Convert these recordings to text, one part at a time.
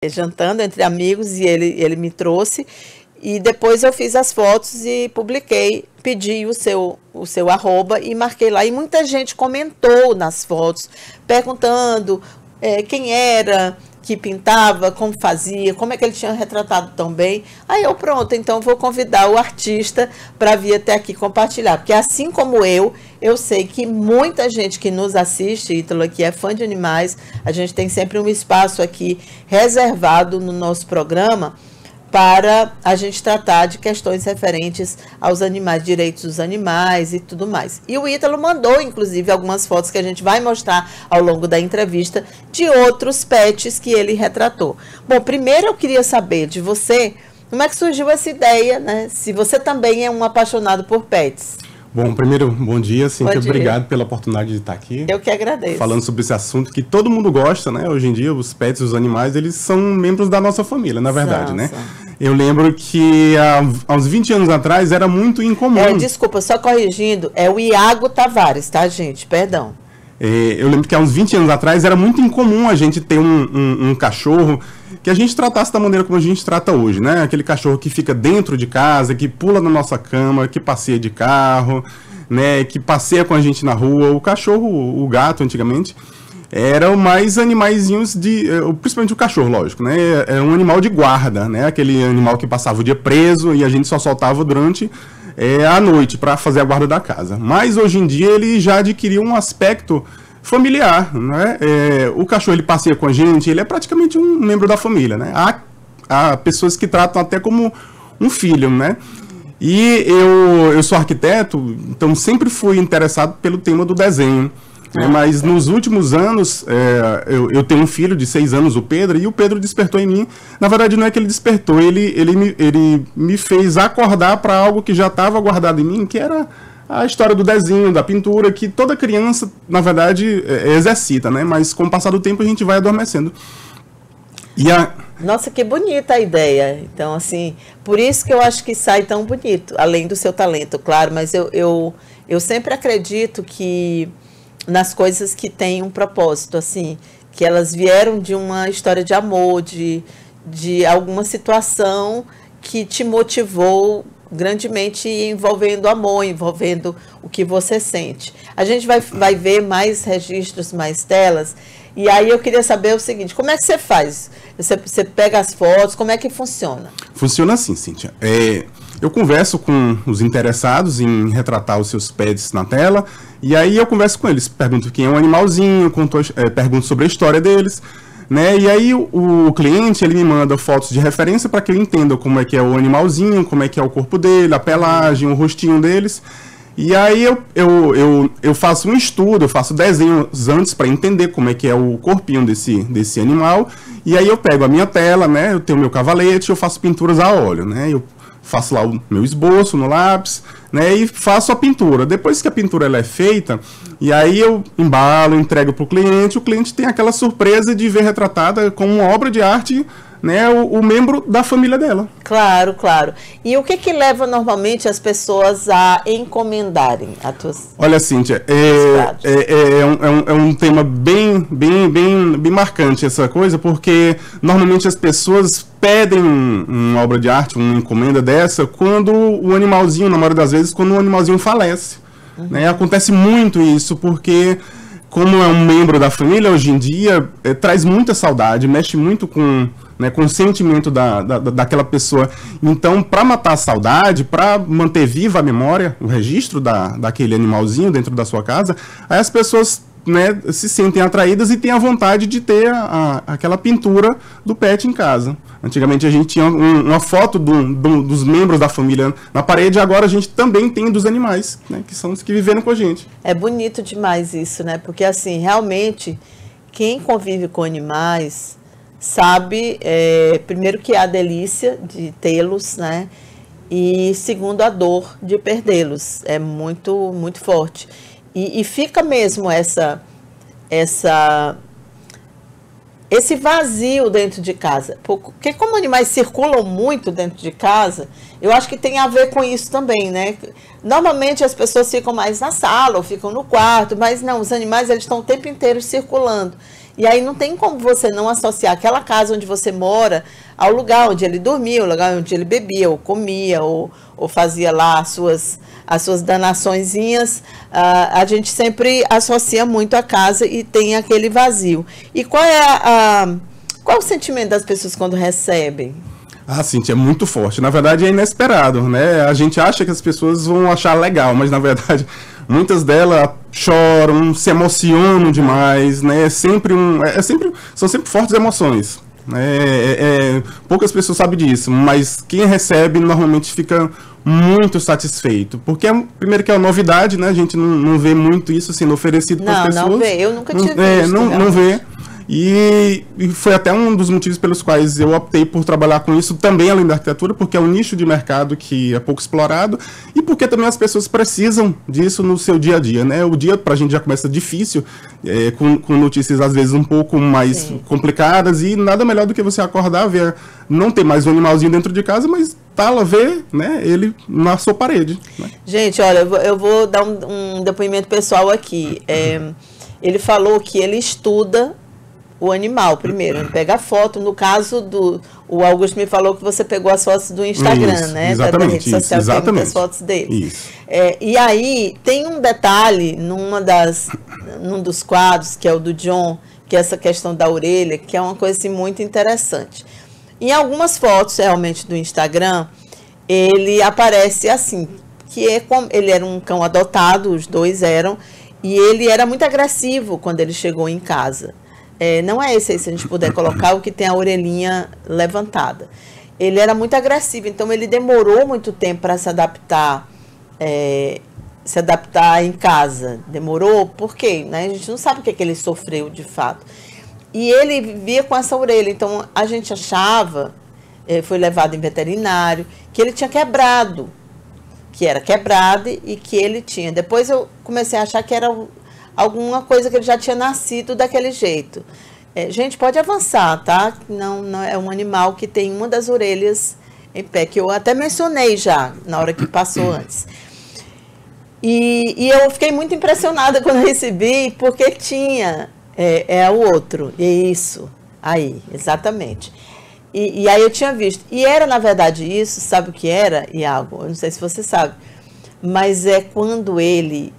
jantando entre amigos, e ele me trouxe. E depois eu fiz as fotos e publiquei, pedi o seu arroba e marquei lá. E muita gente comentou nas fotos, perguntando quem era que pintava, como fazia, como é que ele tinha retratado tão bem. Aí eu, pronto, então vou convidar o artista para vir até aqui compartilhar. Porque assim como eu sei que muita gente que nos assiste, Ítalo, que é fã de animais, a gente tem sempre um espaço aqui reservado no nosso programa para a gente tratar de questões referentes aos animais, direitos dos animais e tudo mais. E o Ítalo mandou, inclusive, algumas fotos que a gente vai mostrar ao longo da entrevista de outros pets que ele retratou. Bom, primeiro eu queria saber de você, como é que surgiu essa ideia, né? Se você também é um apaixonado por pets. Bom, primeiro, bom dia, Cíntia, obrigado pela oportunidade de estar aqui. Eu que agradeço. Falando sobre esse assunto que todo mundo gosta, né? Hoje em dia, os pets, os animais, eles são membros da nossa família, na verdade, né? Eu lembro que há uns 20 anos atrás era muito incomum. Desculpa, só corrigindo, é o Iago Tavares, tá, gente? Perdão. Eu lembro que há uns 20 anos atrás era muito incomum a gente ter um cachorro que a gente tratasse da maneira como a gente trata hoje, né? Aquele cachorro que fica dentro de casa, que pula na nossa cama, que passeia de carro, né? Que passeia com a gente na rua. O cachorro, o gato, antigamente, eram mais animaizinhos principalmente o cachorro, lógico, né? Era um animal de guarda, né? Aquele animal que passava o dia preso e a gente só soltava durante à noite para fazer a guarda da casa. Mas hoje em dia ele já adquiriu um aspecto familiar, né? O cachorro, ele passeia com a gente, ele é praticamente um membro da família, né? Há pessoas que tratam até como um filho, né? E eu sou arquiteto, então sempre fui interessado pelo tema do desenho. Mas nos últimos anos, eu tenho um filho de 6 anos, o Pedro, e o Pedro despertou em mim. Na verdade, não é que ele despertou, ele me fez acordar para algo que já estava guardado em mim, que era a história do desenho, da pintura, que toda criança, na verdade, exercita, né? Mas com o passar do tempo a gente vai adormecendo. Nossa, que bonita a ideia. Então, assim, por isso que eu acho que sai tão bonito, além do seu talento, claro, mas eu sempre acredito que nas coisas que têm um propósito, assim, que elas vieram de uma história de amor, de alguma situação que te motivou grandemente, envolvendo amor, envolvendo o que você sente. A gente vai ver mais registros, mais telas, e aí eu queria saber o seguinte, como é que você faz? Você pega as fotos, como é que funciona? Funciona assim, Cíntia. Eu converso com os interessados em retratar os seus pets na tela, e aí eu converso com eles, pergunto quem é o animalzinho, pergunto sobre a história deles, né? E aí o cliente, ele me manda fotos de referência para que eu entenda como é que é o animalzinho, como é que é o corpo dele, a pelagem, o rostinho deles. E aí eu faço um estudo, eu faço desenhos antes para entender como é que é o corpinho desse animal. E aí eu pego a minha tela, né? Eu tenho o meu cavalete, eu faço pinturas a óleo, né? Eu faço lá o meu esboço no lápis, né? E faço a pintura. Depois que a pintura ela é feita, e aí eu embalo, entrego para o cliente tem aquela surpresa de ver retratada como uma obra de arte, né, o membro da família dela. Claro, claro. E o que leva normalmente as pessoas a encomendarem a tuas... Olha, Cíntia, é um tema bem marcante essa coisa, porque normalmente as pessoas pedem uma obra de arte, uma encomenda dessa, quando o animalzinho, na maioria das vezes, quando o animalzinho falece. Né? Acontece muito isso, porque como é um membro da família hoje em dia, traz muita saudade, mexe muito com o sentimento daquela pessoa. Então, para matar a saudade, para manter viva a memória, o registro daquele animalzinho dentro da sua casa, aí as pessoas, né, se sentem atraídas e têm a vontade de ter aquela pintura do pet em casa. Antigamente a gente tinha uma foto dos membros da família na parede, agora a gente também tem dos animais, né, que são os que viveram com a gente. É bonito demais isso, né? Porque assim, realmente, quem convive com animais sabe, primeiro, que há a delícia de tê-los, né? E segundo, a dor de perdê-los. É muito, muito forte. E fica mesmo esse vazio dentro de casa. Porque como animais circulam muito dentro de casa, eu acho que tem a ver com isso também, né? Normalmente as pessoas ficam mais na sala ou ficam no quarto, mas não, os animais, eles estão o tempo inteiro circulando. E aí não tem como você não associar aquela casa onde você mora ao lugar onde ele dormia, ao lugar onde ele bebia, ou comia, ou fazia lá as suas danaçõezinhas. A gente sempre associa muito a casa e tem aquele vazio. E qual é o sentimento das pessoas quando recebem? Ah, Cíntia, é muito forte. Na verdade, é inesperado, né? A gente acha que as pessoas vão achar legal, mas na verdade, muitas delas choram, se emocionam demais, né? São sempre fortes emoções, né? Poucas pessoas sabem disso, mas quem recebe normalmente fica muito satisfeito, porque primeiro que é uma novidade, né? A gente não vê muito isso sendo oferecido para as pessoas. Não vê, eu nunca tinha visto. Não vê. E foi até um dos motivos pelos quais eu optei por trabalhar com isso também além da arquitetura, porque é um nicho de mercado que é pouco explorado e porque também as pessoas precisam disso no seu dia a dia, né? O dia pra gente já começa difícil, com notícias às vezes um pouco mais complicadas, e nada melhor do que você acordar, ver, não ter mais um animalzinho dentro de casa, mas ver, né, ele na sua parede, né? Gente, olha, eu vou dar um depoimento pessoal aqui. Ele falou que ele estuda o animal primeiro, ele pega a foto. No caso o Augusto me falou que você pegou as fotos do Instagram, isso, né? Exatamente, da rede social, exatamente. tem muitas fotos dele. Isso. E aí tem um detalhe num dos quadros, que é o do John, que é essa questão da orelha, que é uma coisa assim, muito interessante. Em algumas fotos realmente do Instagram, ele aparece assim, que é como ele era um cão adotado, os dois eram, e ele era muito agressivo quando ele chegou em casa. Não é esse aí, se a gente puder colocar, o que tem a orelhinha levantada. Ele era muito agressivo, então ele demorou muito tempo para se adaptar em casa. Demorou, por quê? Né? A gente não sabe o que ele sofreu de fato. E ele vivia com essa orelha, então a gente achava, foi levado em veterinário, que ele tinha quebrado, e que ele tinha. Depois eu comecei a achar que era alguma coisa que ele já tinha nascido daquele jeito. Gente, pode avançar, tá? Não é um animal que tem uma das orelhas em pé, que eu até mencionei já, na hora que passou antes. E eu fiquei muito impressionada quando recebi, porque tinha o outro. Isso, aí, exatamente. E aí eu tinha visto. E era, na verdade, isso, sabe o que era, Iago? Eu não sei se você sabe, mas é quando ele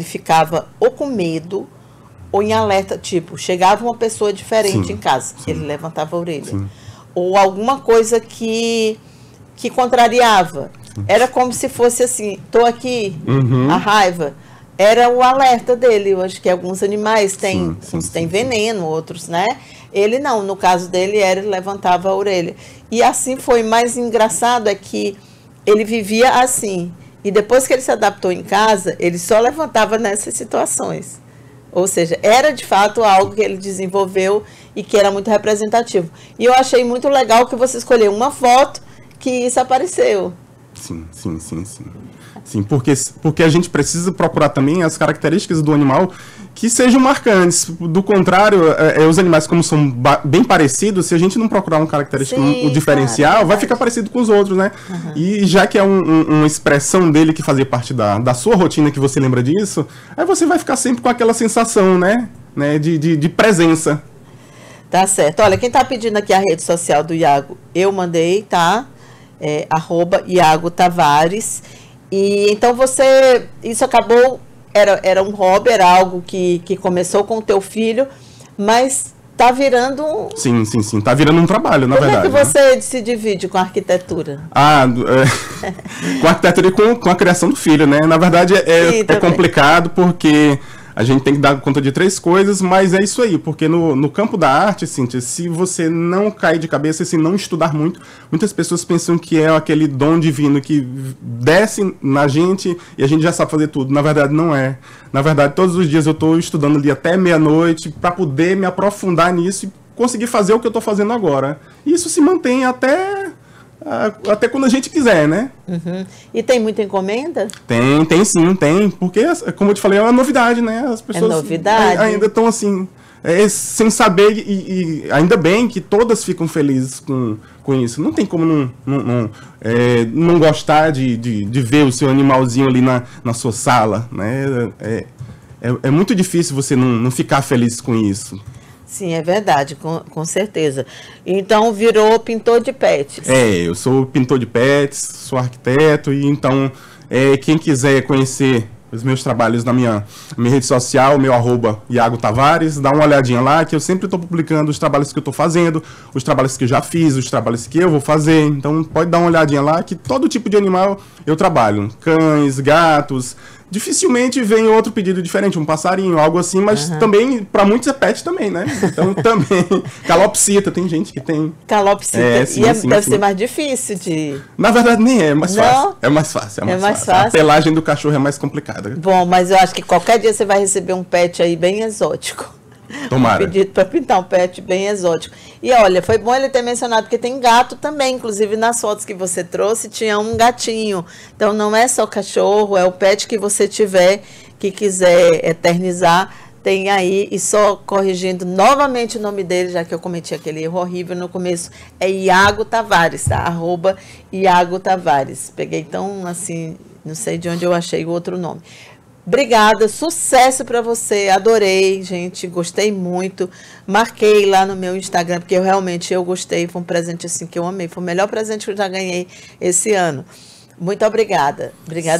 ficava ou com medo ou em alerta, tipo, chegava uma pessoa diferente em casa, ele levantava a orelha. Sim. Ou alguma coisa que contrariava. Era como se fosse assim, tô aqui, a raiva. Era o alerta dele. Eu acho que alguns animais têm, uns têm veneno, outros, né? Ele não, no caso dele, ele levantava a orelha. E assim foi. Mais engraçado é que ele vivia assim. E depois que ele se adaptou em casa, ele só levantava nessas situações. Ou seja, era de fato algo que ele desenvolveu e que era muito representativo. E eu achei muito legal que você escolheu uma foto que isso apareceu. Sim. Sim, porque a gente precisa procurar também as características do animal que sejam marcantes. Do contrário, os animais, como são bem parecidos, se a gente não procurar uma característica, um diferencial, vai ficar parecido com os outros, né? E já que é uma expressão dele que fazia parte da sua rotina, que você lembra disso, aí você vai ficar sempre com aquela sensação, né? De presença. Tá certo. Olha, quem tá pedindo aqui a rede social do Iago, eu mandei, tá? @Iago Tavares. E então isso acabou, era um hobby, era algo que começou com o teu filho, mas tá virando Sim, tá virando um trabalho, na verdade. Como é que você se divide com a arquitetura? Com a arquitetura e com a criação do filho, né? Na verdade é complicado, porque a gente tem que dar conta de 3 coisas, mas é isso aí, porque no campo da arte, Cíntia, se você não cair de cabeça, se não estudar muito, muitas pessoas pensam que é aquele dom divino que desce na gente e a gente já sabe fazer tudo. Na verdade, não é. Na verdade, todos os dias eu estou estudando ali até meia-noite para poder me aprofundar nisso e conseguir fazer o que eu estou fazendo agora. E isso se mantém até quando a gente quiser, né? E tem muita encomenda? Tem sim, porque, como eu te falei, é uma novidade, né? As pessoas ainda estão assim, sem saber, e ainda bem que todas ficam felizes com isso. Não tem como não gostar de ver o seu animalzinho ali na sua sala, né? é muito difícil você não ficar feliz com isso. Sim, é verdade, com certeza. Então, virou pintor de pets. Eu sou pintor de pets, sou arquiteto, e então, quem quiser conhecer os meus trabalhos na minha rede social, meu @Iago Tavares, dá uma olhadinha lá, que eu sempre estou publicando os trabalhos que eu estou fazendo, os trabalhos que eu já fiz, os trabalhos que eu vou fazer. Então, pode dar uma olhadinha lá, que todo tipo de animal eu trabalho. Cães, gatos. Dificilmente vem outro pedido diferente, um passarinho, algo assim, mas também, para muitos é pet também, né? Então, também. Calopsita, tem gente que tem. Calopsita. Deve ser mais difícil de... Na verdade, nem é mais fácil. É mais fácil. A pelagem do cachorro é mais complicada. Bom, mas eu acho que qualquer dia você vai receber um pet aí bem exótico. Tomara. Um pedido para pintar um pet bem exótico. E olha, foi bom ele ter mencionado, porque tem gato também. Inclusive, nas fotos que você trouxe, tinha um gatinho. Então, não é só cachorro, é o pet que você tiver, que quiser eternizar, tem aí. E só corrigindo novamente o nome dele, já que eu cometi aquele erro horrível no começo, é Iago Tavares, tá? @Iago Tavares. Peguei então, assim, não sei de onde eu achei o outro nome. Obrigada, sucesso para você, adorei, gente, gostei muito, marquei lá no meu Instagram, porque eu gostei, foi um presente assim que eu amei, foi o melhor presente que eu já ganhei esse ano. Muito obrigada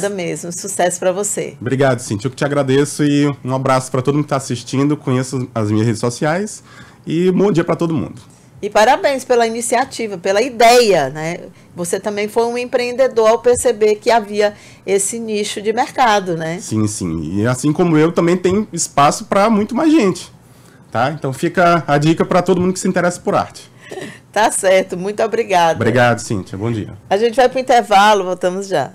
mesmo, sucesso para você. Obrigado, Cíntia, eu que te agradeço, e um abraço para todo mundo que está assistindo, conheça as minhas redes sociais, e bom dia para todo mundo. E parabéns pela iniciativa, pela ideia, né? Você também foi um empreendedor ao perceber que havia esse nicho de mercado, né? Sim, sim. E assim como eu, também tem espaço para muito mais gente, tá? Então fica a dica para todo mundo que se interessa por arte. Tá certo, muito obrigada. Obrigado, Cíntia. Bom dia. A gente vai para o intervalo, voltamos já.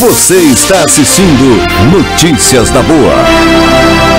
Você está assistindo Notícias da Boa.